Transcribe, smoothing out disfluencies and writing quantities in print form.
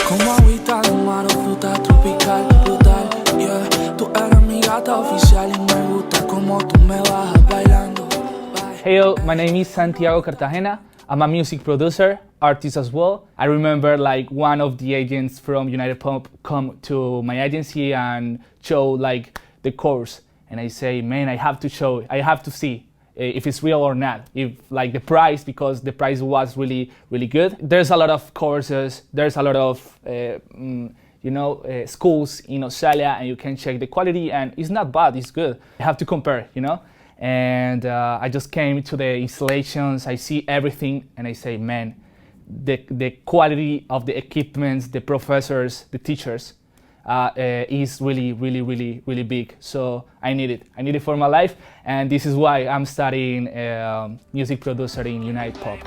Como agüita de mar o fruta tropical, brutal, yeah. Tú eres mi gata oficial y me gusta como tú me bajas bailando. Hey, my name is Santiago Cartagena. I'm a music producer, artist as well. I remember like one of the agents from United Pop come to my agency and show like the course. And I say, man, I have to see if it's real or not. If like the price, because the price was really, really good. There's a lot of courses, there's a lot of schools in Australia, and you can check the quality, and it's not bad, it's good. You have to compare, And I just came to the installations, I see everything, and I say, man, the quality of the equipments, the professors, the teachers is really, really, really, really big. So I need it for my life, and this is why I'm studying music producer in United Pop.